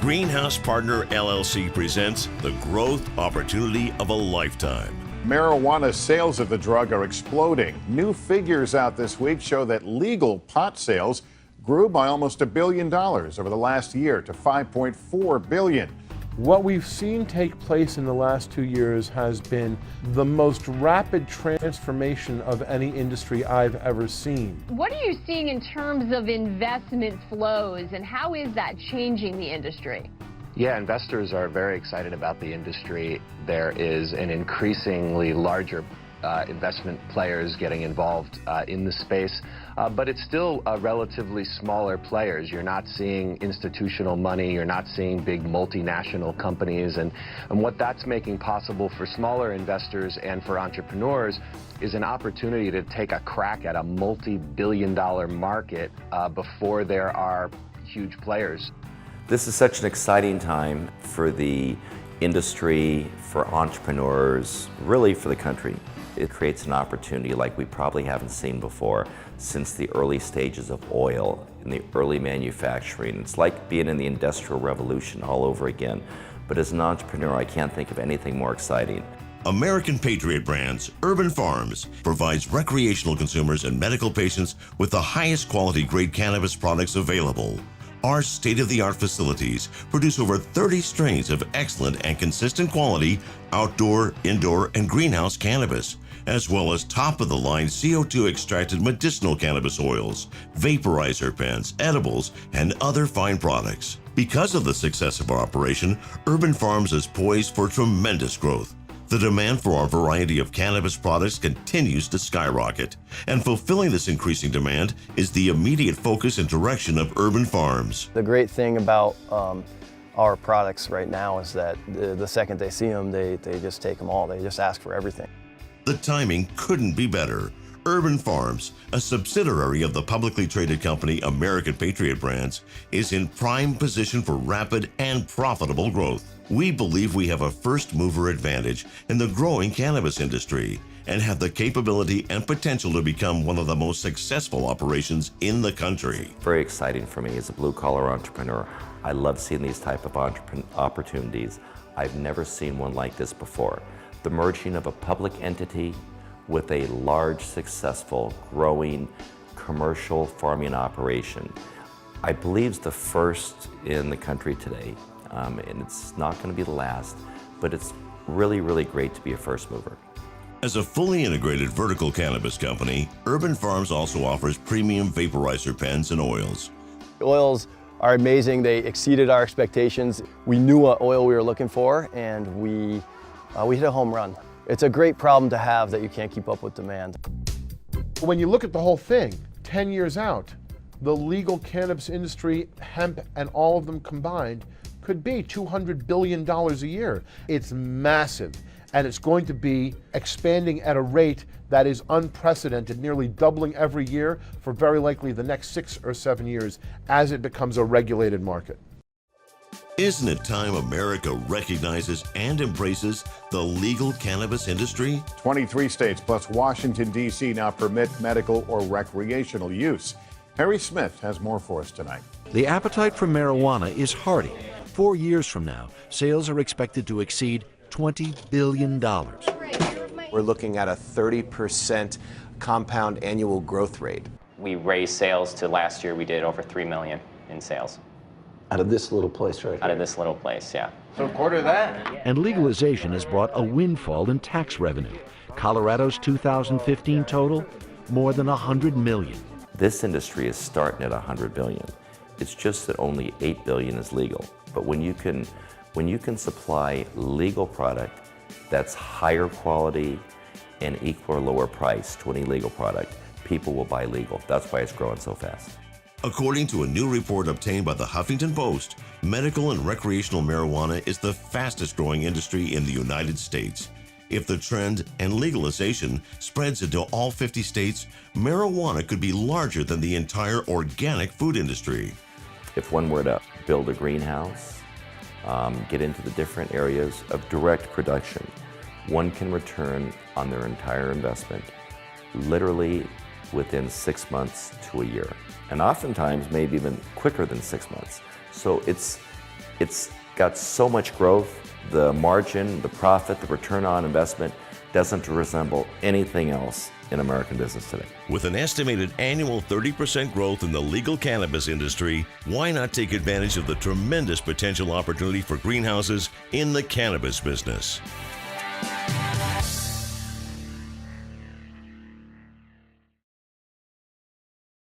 GreenHouse Partner LLC presents the growth opportunity of a lifetime. Marijuana sales of the drug are exploding. New figures out this week show that legal pot sales grew by almost $1 billion over the last year to $5.4 billion. What we've seen take place in the last 2 years has been the most rapid transformation of any industry I've ever seen. What are you seeing in terms of investment flows, and how is that changing the industry? Yeah, investors are very excited about the industry. There is an increasingly larger investment players getting involved in the space, but it's still relatively smaller players. You're not seeing institutional money, you're not seeing big multinational companies, and what that's making possible for smaller investors and for entrepreneurs is an opportunity to take a crack at a multi-billion-dollar market before there are huge players. This is such an exciting time for the industry, for entrepreneurs, really for the country. It creates an opportunity like we probably haven't seen before since the early stages of oil and the early manufacturing. It's like being in the Industrial Revolution all over again. But as an entrepreneur, I can't think of anything more exciting. American Patriot Brands Urban Pharms provides recreational consumers and medical patients with the highest quality grade cannabis products available. Our state-of-the-art facilities produce over 30 strains of excellent and consistent quality outdoor, indoor, and greenhouse cannabis, as well as top-of-the-line CO2 extracted medicinal cannabis oils, vaporizer pens, edibles, and other fine products. Because of the success of our operation, Urban Pharms is poised for tremendous growth. The demand for our variety of cannabis products continues to skyrocket, and fulfilling this increasing demand is the immediate focus and direction of Urban Pharms. The great thing about our products right now is that the second they see them, they just take them all. They just ask for everything. The timing couldn't be better. Urban Pharms, a subsidiary of the publicly traded company American Patriot Brands, is in prime position for rapid and profitable growth. We believe we have a first-mover advantage in the growing cannabis industry and have the capability and potential to become one of the most successful operations in the country. Very exciting for me as a blue-collar entrepreneur. I love seeing these type of opportunities. I've never seen one like this before. The merging of a public entity with a large, successful, growing commercial farming operation. I believe it's the first in the country today, and it's not going to be the last, but it's really, really great to be a first mover. As a fully integrated vertical cannabis company, Urban Pharms also offers premium vaporizer pens and oils. The oils are amazing. They exceeded our expectations. We knew what oil we were looking for, and we hit a home run. It's a great problem to have that you can't keep up with demand. When you look at the whole thing, 10 years out, the legal cannabis industry, hemp, and all of them combined could be $200 billion a year. It's massive, and it's going to be expanding at a rate that is unprecedented, nearly doubling every year for very likely the next 6 or 7 years as it becomes a regulated market. Isn't it time America recognizes and embraces the legal cannabis industry? 23 states plus Washington, D.C. now permit medical or recreational use. Harry Smith has more for us tonight. The appetite for marijuana is hearty. 4 years from now, sales are expected to exceed $20 billion. We're looking at a 30% compound annual growth rate. We raised sales to last year, we did over $3 million in sales. Out of this little place right here? Out of this little place, yeah. So a quarter of that? And legalization has brought a windfall in tax revenue. Colorado's 2015 total, more than $100 million. This industry is starting at $100 billion. It's just that only $8 billion is legal. But when you can supply legal product that's higher quality and equal or lower price to any legal product, people will buy legal. That's why it's growing so fast. According to a new report obtained by the Huffington Post, medical and recreational marijuana is the fastest growing industry in the United States. If the trend and legalization spreads into all 50 states, marijuana could be larger than the entire organic food industry. If one were to build a greenhouse, get into the different areas of direct production, one can return on their entire investment literally within 6 months to a year, and oftentimes maybe even quicker than 6 months. So it's It's got so much growth. The margin, the profit, the return on investment doesn't resemble anything else in American business today. With an estimated annual 30% growth in the legal cannabis industry, why not take advantage of the tremendous potential opportunity for greenhouses in the cannabis business?